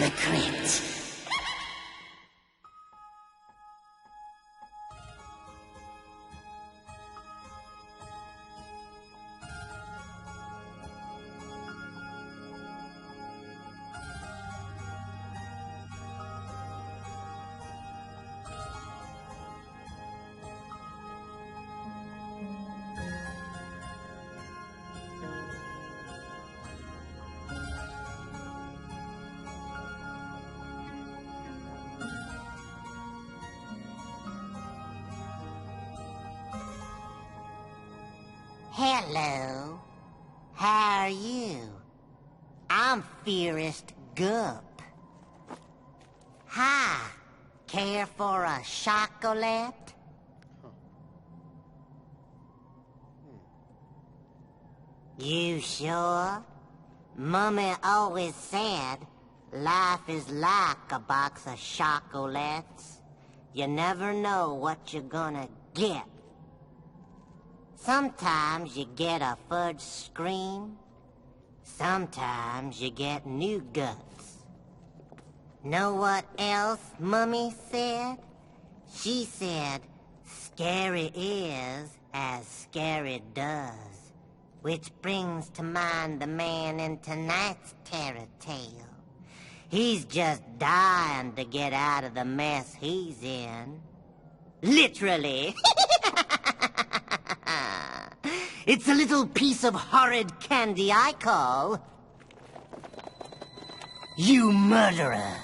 the Crypt. Hello. How are you? I'm Fearest Gump. Hi. Care for a chocolate? You sure? Mummy always said life is like a box of chocolates. You never know what you're gonna get. Sometimes you get a fudge scream. Sometimes you get new guts. Know what else Mummy said? She said, scary is as scary does. Which brings to mind the man in tonight's terror tale. He's just dying to get out of the mess he's in. Literally. It's a little piece of horrid candy I call... You Murderer.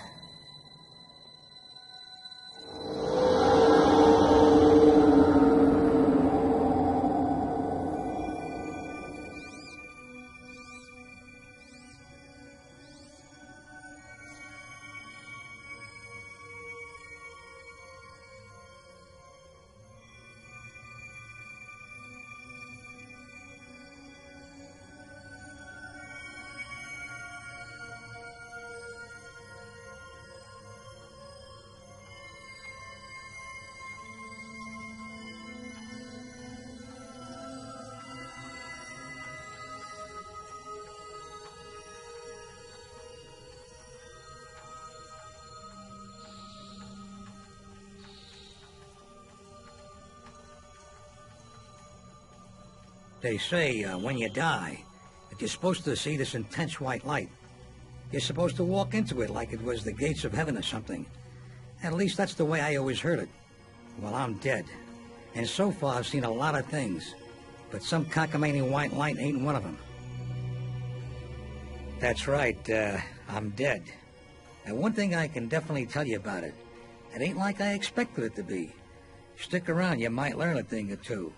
They say when you die, that you're supposed to see this intense white light. You're supposed to walk into it like it was the gates of heaven or something. At least that's the way I always heard it. Well, I'm dead. And so far I've seen a lot of things. But some cockamamie white light ain't one of them. That's right, I'm dead. And one thing I can definitely tell you about it, it ain't like I expected it to be. Stick around, you might learn a thing or two.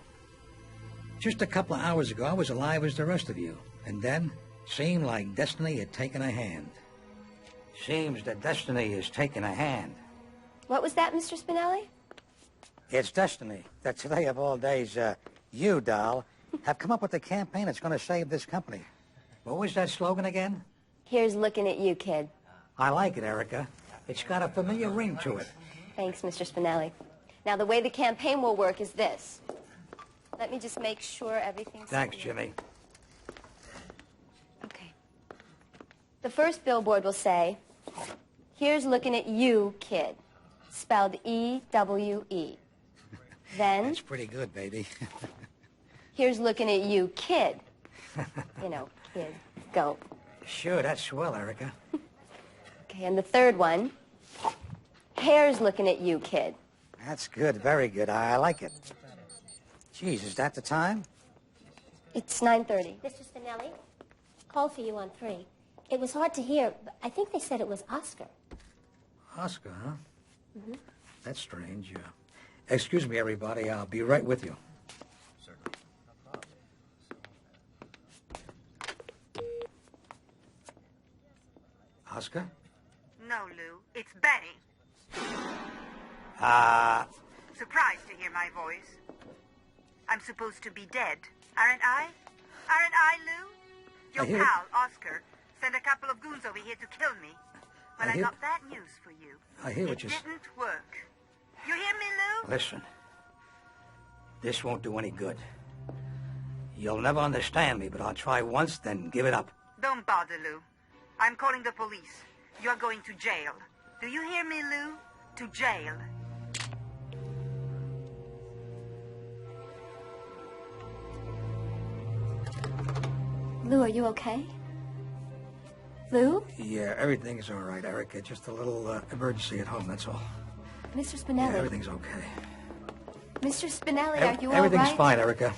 Just a couple of hours ago, I was alive as the rest of you. And then, seemed like destiny had taken a hand. Seems that destiny has taken a hand. What was that, Mr. Spinelli? It's destiny that today of all days, you, doll, have come up with a campaign that's going to save this company. What was that slogan again? Here's looking at you, kid. I like it, Erica. It's got a familiar ring to it. Thanks, Mr. Spinelli. Now, the way the campaign will work is this. Let me just make sure everything's... Thanks, Jimmy. Okay. The first billboard will say, here's looking at you, kid. Spelled E-W-E. Then... That's pretty good, baby. Here's looking at you, kid. You know, kid. Go. Sure, that's swell, Erica. Okay, and the third one. Hair's looking at you, kid. That's good, very good. I like it. Geez, is that the time? It's 9:30. Mr. Spinelli, call for you on 3. It was hard to hear, but I think they said it was Oscar. Oscar, huh? Mm-hmm. That's strange. Excuse me, everybody. I'll be right with you. Oscar? No, Lou. It's Betty. Surprised to hear my voice. I'm supposed to be dead, aren't I? Aren't I, Lou? Your pal, Oscar, sent a couple of goons over here to kill me. But I got bad news for you. I hear what It didn't work. You hear me, Lou? Listen. This won't do any good. You'll never understand me, but I'll try once, then give it up. Don't bother, Lou. I'm calling the police. You're going to jail. Do you hear me, Lou? To jail. Lou, are you okay? Lou? Yeah, everything's all right, Erica. Just a little emergency at home, that's all. Mr. Spinelli. Yeah, everything's okay. Mr. Spinelli, are you all right? Everything's fine, Erica.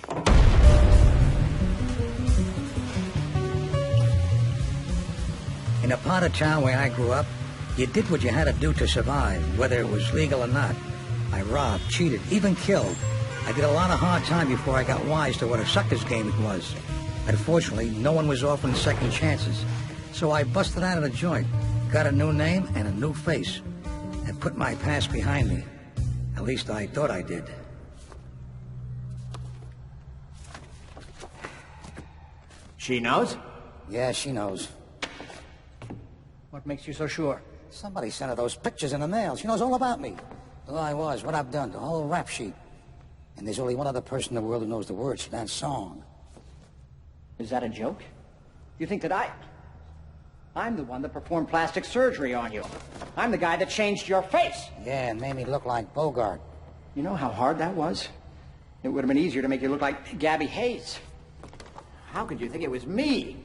In a part of town where I grew up, you did what you had to do to survive, whether it was legal or not. I robbed, cheated, even killed. I did a lot of hard time before I got wise to what a sucker's game it was. Unfortunately, no one was offering second chances. So I busted out of the joint, got a new name and a new face, and put my past behind me. At least I thought I did. She knows? Yeah, she knows. What makes you so sure? Somebody sent her those pictures in the mail. She knows all about me. Who I was, what I've done, the whole rap sheet. And there's only one other person in the world who knows the words to that song. Is that a joke? You think that I'm the one that performed plastic surgery on you. I'm the guy that changed your face. Yeah, and made me look like Bogart. You know how hard that was? It would have been easier to make you look like Gabby Hayes. How could you think it was me?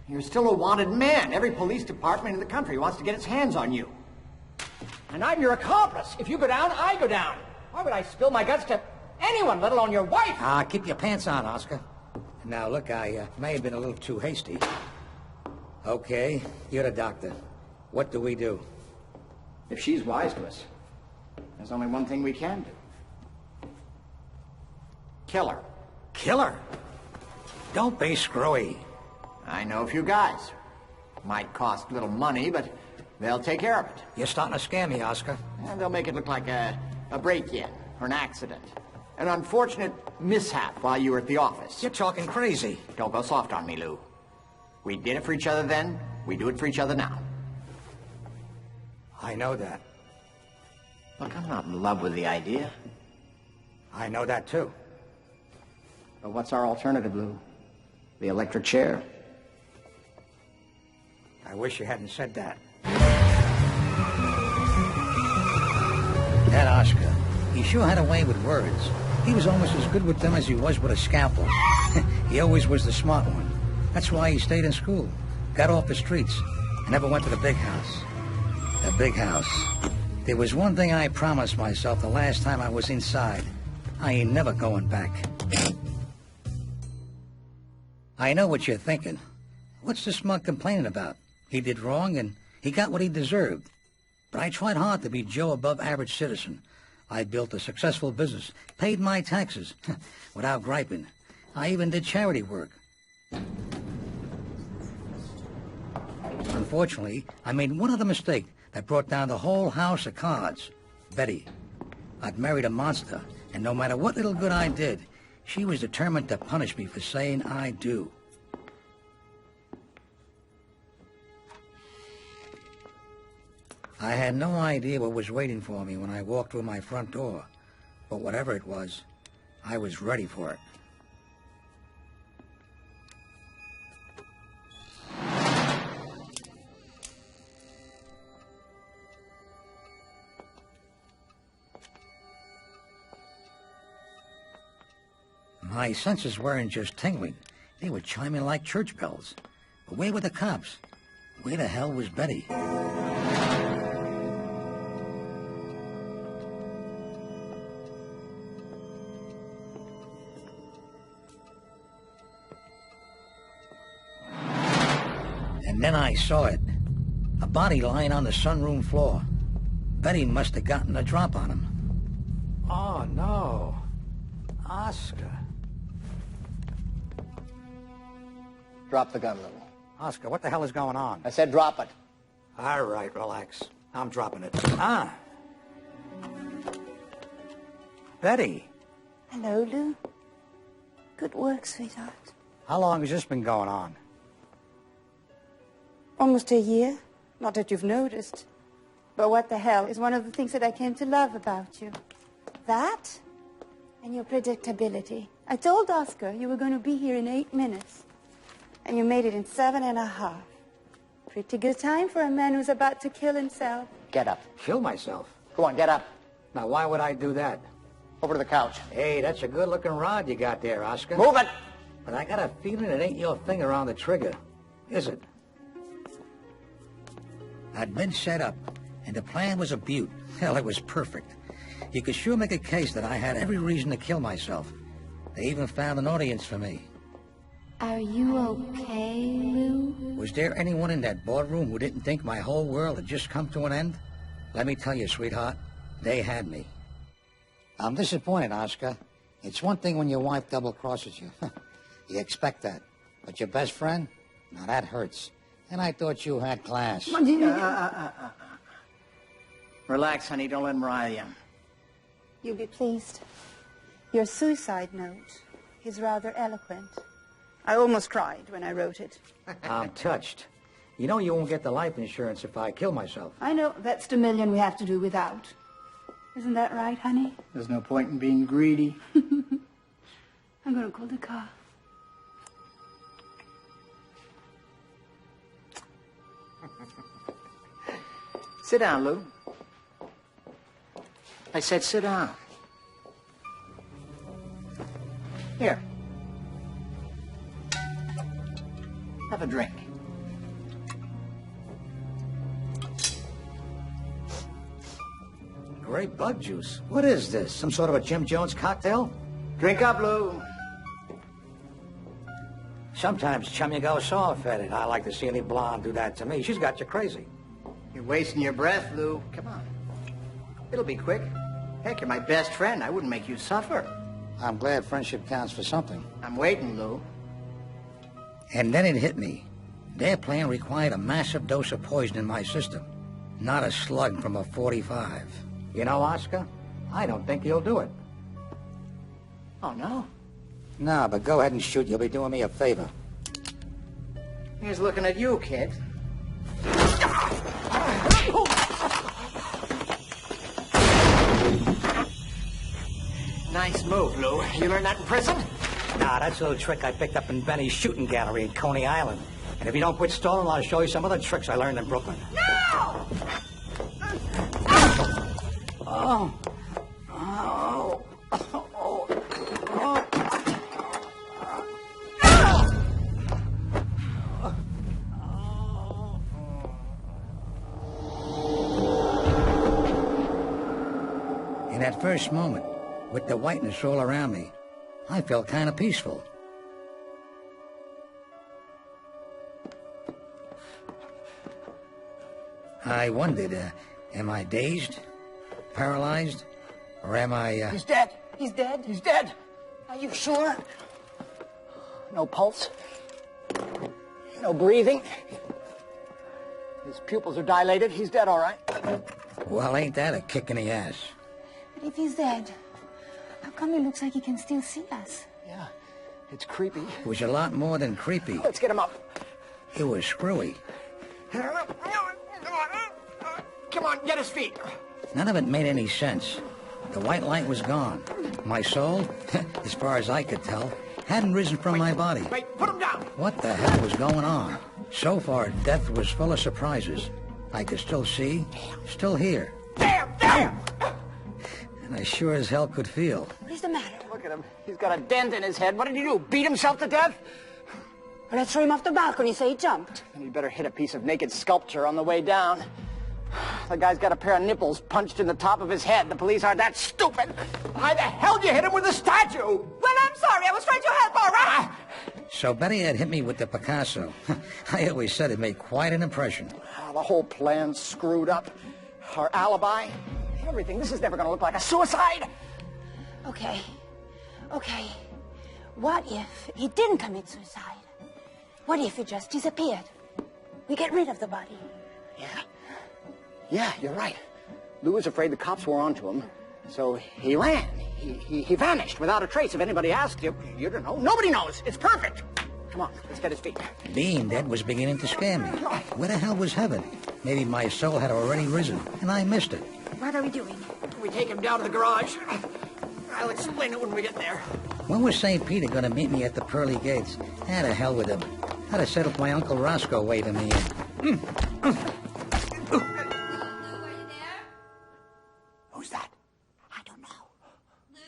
You're still a wanted man. Every police department in the country wants to get its hands on you. And I'm your accomplice. If you go down, I go down. Why would I spill my guts to anyone, let alone your wife? Keep your pants on, Oscar. Now, look, I may have been a little too hasty. Okay, you're the doctor. What do we do? If she's wise to us, there's only one thing we can do. Kill her. Kill her? Don't be screwy. I know a few guys. Might cost little money, but they'll take care of it. You're starting to scare me, Oscar. And they'll make it look like a break-in or an accident. An unfortunate mishap while you were at the office. You're talking crazy. Don't go soft on me, Lou. We did it for each other then. We do it for each other now. I know that. Look, I'm not in love with the idea. I know that, too. But what's our alternative, Lou? The electric chair? I wish you hadn't said that. That Oscar, he sure had a way with words. He was almost as good with them as he was with a scalpel. He always was the smart one. That's why he stayed in school, got off the streets, and never went to the big house. The big house. There was one thing I promised myself the last time I was inside. I ain't never going back. I know what you're thinking. What's the smug complaining about? He did wrong, and he got what he deserved. But I tried hard to be Joe above average citizen. I built a successful business, paid my taxes, without griping. I even did charity work. Unfortunately, I made one other mistake that brought down the whole house of cards. Betty. I'd married a monster, and no matter what little good I did, she was determined to punish me for saying I do. I had no idea what was waiting for me when I walked through my front door, but whatever it was, I was ready for it. My senses weren't just tingling. They were chiming like church bells. But where were the cops? Where the hell was Betty? And then I saw it. A body lying on the sunroom floor. Betty must have gotten a drop on him. Oh, no. Oscar. Drop the gun, Lou. Oscar, what the hell is going on? I said drop it. All right, relax. I'm dropping it. Betty. Hello, Lou. Good work, sweetheart. How long has this been going on? Almost a year. Not that you've noticed. But what the hell is one of the things that I came to love about you? That and your predictability. I told Oscar you were going to be here in 8 minutes. And you made it in 7.5. Pretty good time for a man who's about to kill himself. Get up. Kill myself? Go on, get up. Now, why would I do that? Over to the couch. Hey, that's a good-looking rod you got there, Oscar. Move it! But I got a feeling it ain't your finger on the trigger, is it? I'd been set up, and the plan was a beaut. Hell, it was perfect. You could sure make a case that I had every reason to kill myself. They even found an audience for me. Are you okay, Lou? Was there anyone in that boardroom who didn't think my whole world had just come to an end? Let me tell you, sweetheart, they had me. I'm disappointed, Oscar. It's one thing when your wife double-crosses you. You expect that. But your best friend? Now that hurts. And I thought you had class. Relax, honey. Don't let him rile you. You'll be pleased. Your suicide note is rather eloquent. I almost cried when I wrote it. I'm touched. You know you won't get the life insurance if I kill myself. I know. That's the million we have to do without. Isn't that right, honey? There's no point in being greedy. I'm going to call the car. Sit down, Lou. I said sit down. Here. Have a drink. Great bug juice. What is this? Some sort of a Jim Jones cocktail? Drink up, Lou. Sometimes, chum, you go soft-headed. I like to see any blonde do that to me. She's got you crazy. You're wasting your breath, Lou. Come on. It'll be quick. Heck, you're my best friend. I wouldn't make you suffer. I'm glad friendship counts for something. I'm waiting, Lou. And then it hit me. Their plan required a massive dose of poison in my system, not a slug from a .45. You know, Oscar, I don't think you'll do it. Oh, no? No, but go ahead and shoot. You'll be doing me a favor. Here's looking at you, kid. Nice move, Lou. You learned that in prison? Nah, that's a little trick I picked up in Benny's shooting gallery in Coney Island. And if you don't quit stalling, I'll show you some other tricks I learned in Brooklyn. No! Oh. Oh. Oh. Oh. In that first moment, with the whiteness all around me, I felt kind of peaceful. I wondered, am I dazed, paralyzed, or am I, He's dead. He's dead. He's dead. Are you sure? No pulse. No breathing. His pupils are dilated. He's dead, all right. Well, ain't that a kick in the ass? But if he's dead, how come he looks like he can still see us? Yeah, it's creepy. It was a lot more than creepy. Let's get him up. It was screwy. Come on, get his feet. None of it made any sense. The white light was gone. My soul, as far as I could tell, hadn't risen from my body. Wait, put him down. What the hell was going on? So far, death was full of surprises. I could still see, still hear. Damn! And I sure as hell could feel. What is the matter? Look at him. He's got a dent in his head. What did he do? Beat himself to death? Let's throw him off the balcony so he jumped. And he better hit a piece of naked sculpture on the way down. The guy's got a pair of nipples punched in the top of his head. The police aren't that stupid. Why the hell did you hit him with a statue? Well, I'm sorry. I was trying to help, all right? So Betty had hit me with the Picasso. I always said it made quite an impression. The whole plan's screwed up. Our alibi, everything. This is never going to look like a suicide. Okay. What if he didn't commit suicide? What if he just disappeared? We get rid of the body. Yeah, you're right. Lou was afraid the cops were onto him, so he ran. He vanished without a trace. If anybody asked you, you don't know. Nobody knows. It's perfect. Come on, let's get his feet. Being dead was beginning to scare me. Where the hell was heaven? Maybe my soul had already risen, and I missed it. What are we doing? We take him down to the garage. I'll explain it when we get there. When was St. Peter going to meet me at the pearly gates? To hell with him. I'd have settled my Uncle Roscoe waving me in. Who's that? I don't know. Lou?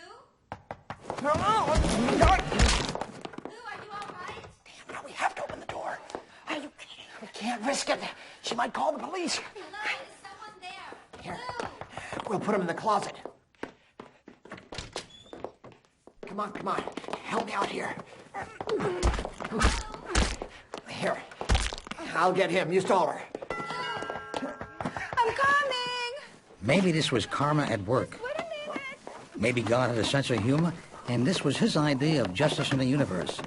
No! Lou, are you all right? Damn, now we have to open the door. Are you kidding? We can't risk it. She might call the police. Lou, is someone there? Here. Lou! We'll put him in the closet. Come on, come on. Help me out here. Here. I'll get him. You stall her. I'm coming. Maybe this was karma at work. Wait a minute. Maybe God had a sense of humor, and this was his idea of justice in the universe.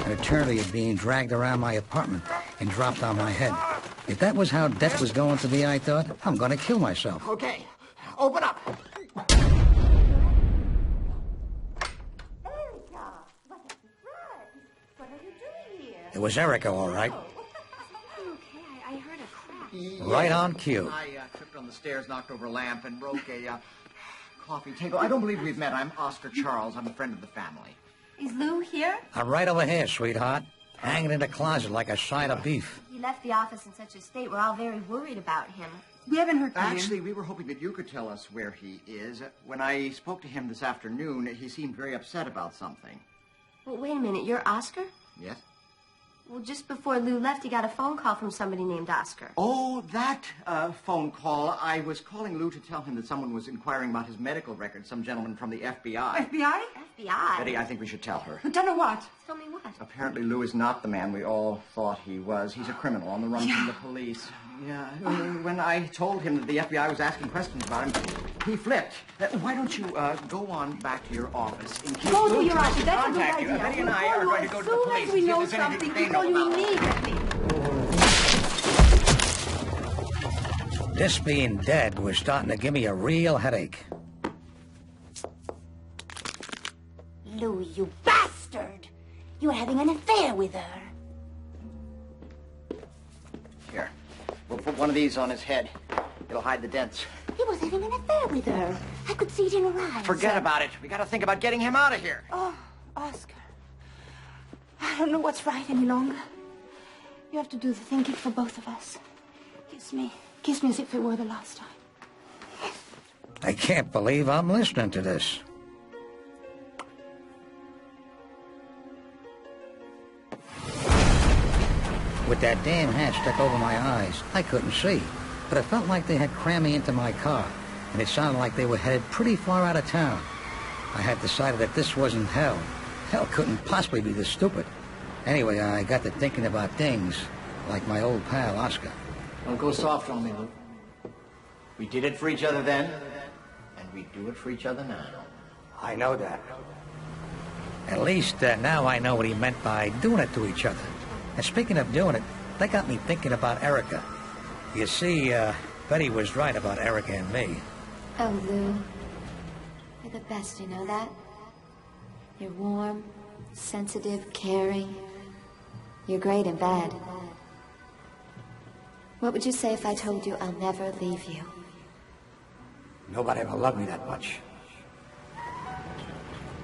An eternity of being dragged around my apartment and dropped on my head. If that was how death was going to be, I thought, I'm going to kill myself. Okay. Open up. It was Erica, all right. Okay, I heard a crack. Right on cue. I tripped on the stairs, knocked over a lamp, and broke a coffee table. I don't believe we've met. I'm Oscar Charles. I'm a friend of the family. Is Lou here? I'm right over here, sweetheart. Hanging in the closet like a side of beef. He left the office in such a state. We're all very worried about him. We haven't heard from him. Actually, we were hoping that you could tell us where he is. When I spoke to him this afternoon, he seemed very upset about something. Well, wait a minute. You're Oscar? Yes? Well, just before Lou left, he got a phone call from somebody named Oscar. Oh, that phone call. I was calling Lou to tell him that someone was inquiring about his medical records, some gentleman from the FBI. FBI? FBI? Betty, I think we should tell her. Tell her what? Tell me what? Apparently, Lou is not the man we all thought he was. He's a criminal on the run from the police. Yeah. When I told him that the FBI was asking questions about him, he flipped. Why don't you go on back to your office in case Go to Lou your tries office. to That's a good contact you. idea. Betty and We'll I call are you going to go as to the soon police as we and see know if there's anything something. they We'll know call you about him. immediately. This being dead was starting to give me a real headache. Lou, you bastard! You were having an affair with her. Here. We'll put one of these on his head. It'll hide the dents. He was having an affair with her. I could see it in her eyes. Forget about it. We got to think about getting him out of here. Oh, Oscar. I don't know what's right any longer. You have to do the thinking for both of us. Kiss me. Kiss me as if it were the last time. I can't believe I'm listening to this. With that damn hat stuck over my eyes, I couldn't see. But it felt like they had crammed me into my car, and it sounded like they were headed pretty far out of town. I had decided that this wasn't hell. Hell couldn't possibly be this stupid. Anyway, I got to thinking about things like my old pal, Oscar. Don't go soft on me, Lou. We did it for each other then, and we do it for each other now. I know that. At least now I know what he meant by doing it to each other. And speaking of doing it, that got me thinking about Erica. You see, Betty was right about Erica and me. Oh, Lou. You're the best, you know that? You're warm, sensitive, caring. You're great in bed. What would you say if I told you I'll never leave you? Nobody ever loved me that much.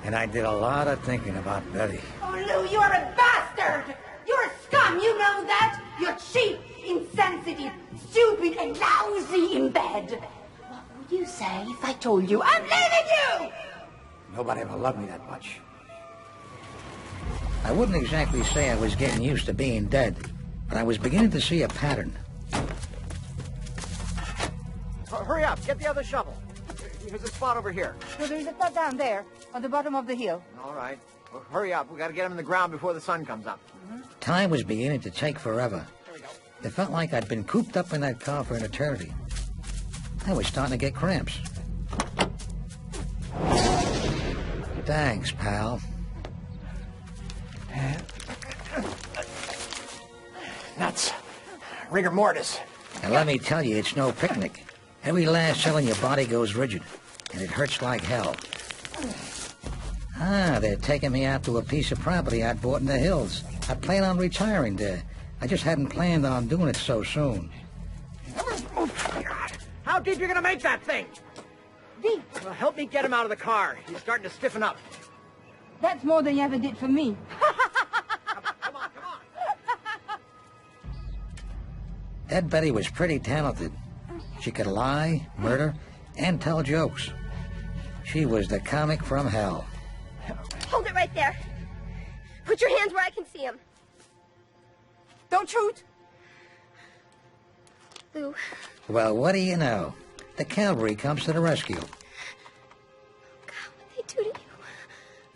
And I did a lot of thinking about Betty. Oh, Lou, you are a bastard! You're a scum, you know that? You're cheap, insensitive, stupid, and lousy in bed. What would you say if I told you I'm leaving you? Nobody ever loved me that much. I wouldn't exactly say I was getting used to being dead, but I was beginning to see a pattern. Hurry up. Get the other shovel. There's a spot over here. So there's a spot down there, on the bottom of the hill. All right. Well, hurry up. We got to get him in the ground before the sun comes up. Time was beginning to take forever. It felt like I'd been cooped up in that car for an eternity. I was starting to get cramps. Thanks, pal. Nuts. Rigor mortis. And let me tell you, it's no picnic. Every last cell in your body goes rigid, and it hurts like hell. Ah, they're taking me out to a piece of property I'd bought in the hills. I plan on retiring there. I just hadn't planned on doing it so soon. How deep you going to make that thing? Deep. Well, help me get him out of the car. He's starting to stiffen up. That's more than you ever did for me. Come on, come on. That Betty was pretty talented. She could lie, murder, and tell jokes. She was the comic from hell. Hold it right there. Put your hands where I can see them. Don't shoot. Lou. Well, what do you know? The cavalry comes to the rescue. God, what'd they do to you?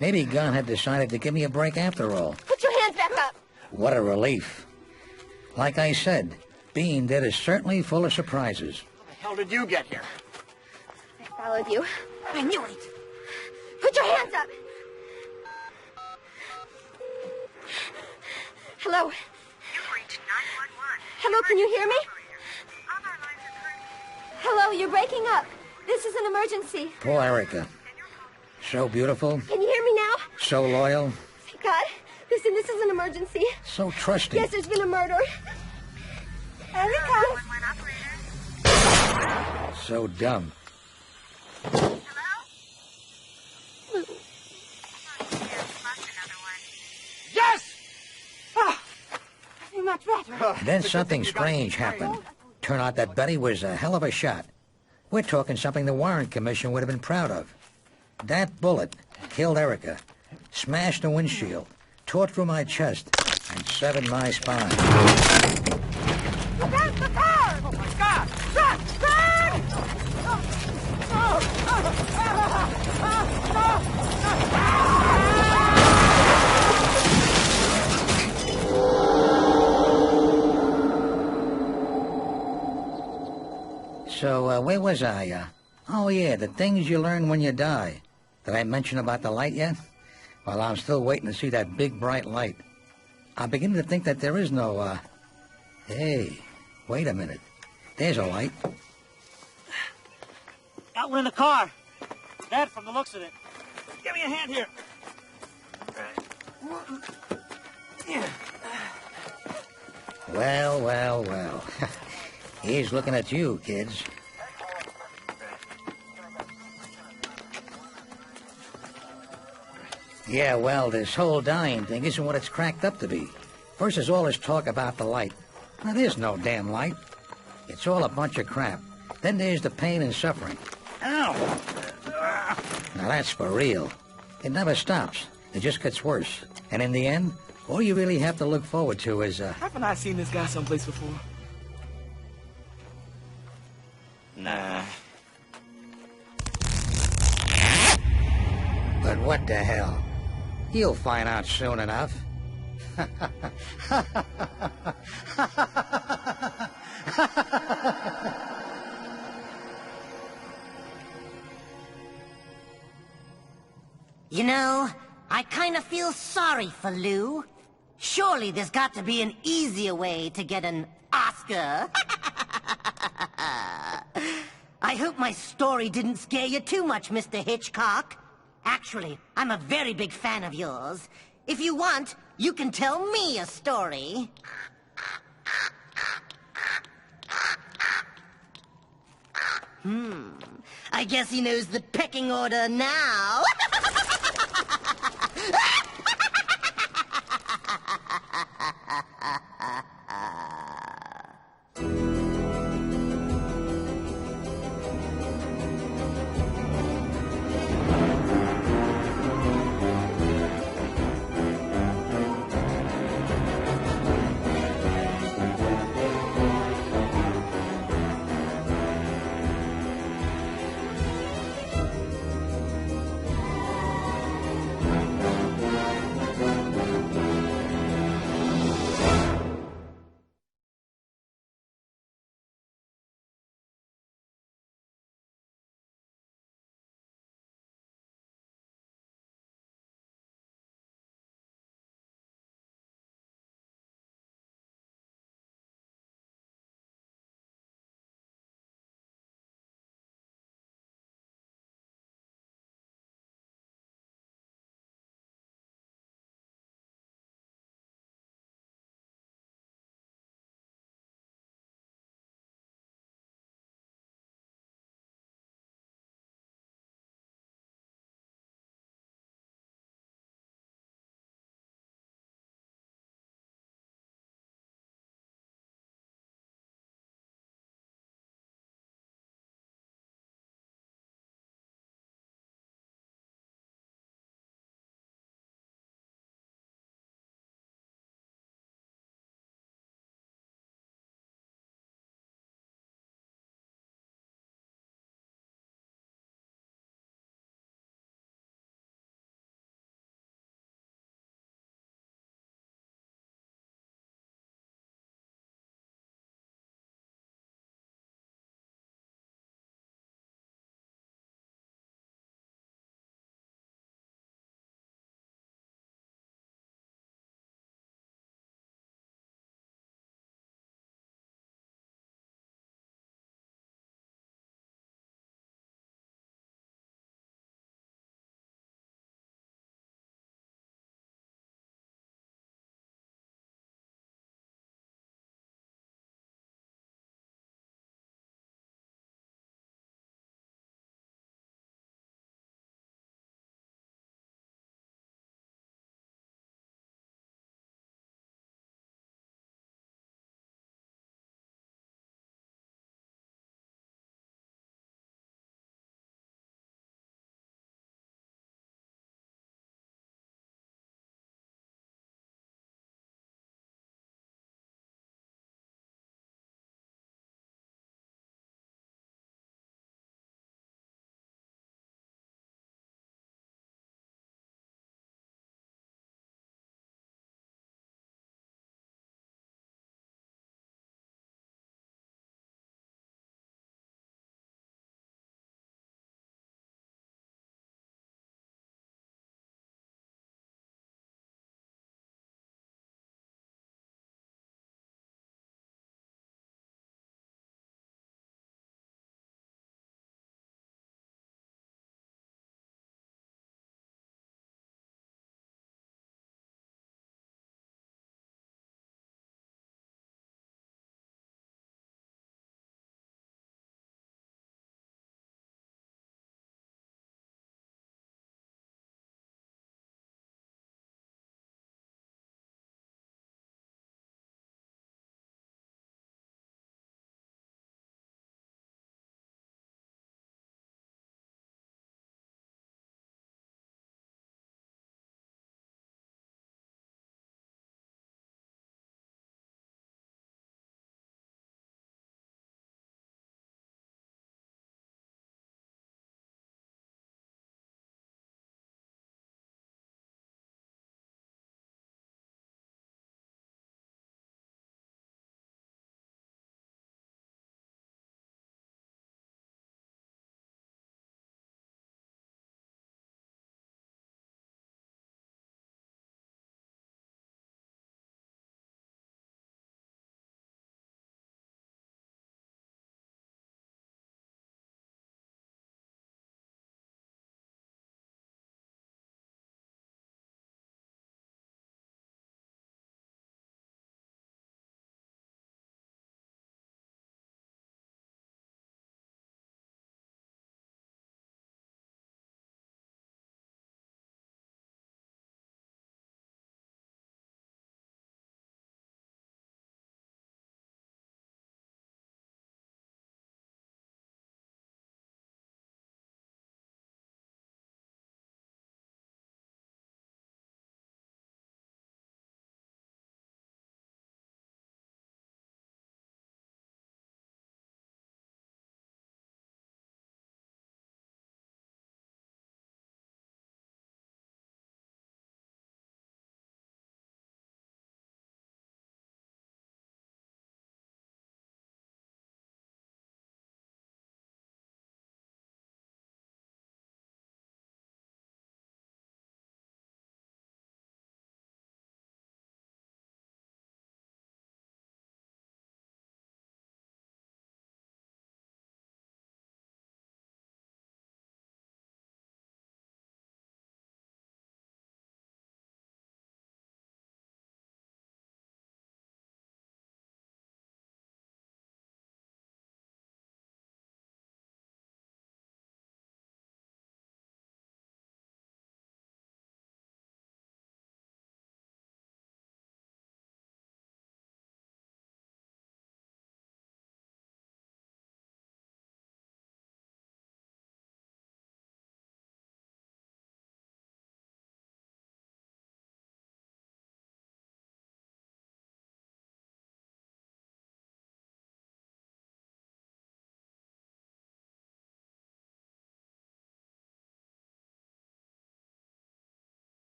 Maybe Gunn had decided to give me a break after all. Put your hands back up. What a relief. Like I said, being dead is certainly full of surprises. How the hell did you get here? I followed you. I knew it. Put your hands up. Hello. You've reached 911. Hello, can you hear me? All our lines are currently... Hello, you're breaking up. This is an emergency. Poor Erica. So beautiful, Can you hear me now? so loyal, Thank God. Listen, this is an emergency. so trusting. Yes, there's been a murder. Erica. 911 operator. So dumb. Hello? Yes, lost another one. Yes! You're much better. Then something strange happened. Turned out that Betty was a hell of a shot. We're talking something the Warrant Commission would have been proud of. That bullet killed Erica, smashed the windshield, tore through my chest, and severed my spine. Look out, the car! Oh, my God! Run! Run! So, where was I? Oh, yeah, the things you learn when you die. Did I mention about the light yet? Well, I'm still waiting to see that big, bright light. I'm beginning to think that there is no, Hey, wait a minute. There's a light. Got one in the car. Dead from the looks of it. Give me a hand here. Well, well, well. He's looking at you, kids. Yeah, well, this whole dying thing isn't what it's cracked up to be. First, there's all this talk about the light. Now, there's no damn light. It's all a bunch of crap. Then there's the pain and suffering. Ow! Now, that's for real. It never stops. It just gets worse. And in the end, all you really have to look forward to is, Haven't I seen this guy someplace before? Nah. But what the hell? You'll find out soon enough. You know, I kind of feel sorry for Lou. Surely there's got to be an easier way to get an Oscar. I hope my story didn't scare you too much, Mr. Hitchcock. Actually, I'm a very big fan of yours. If you want, you can tell me a story. I guess he knows the pecking order now.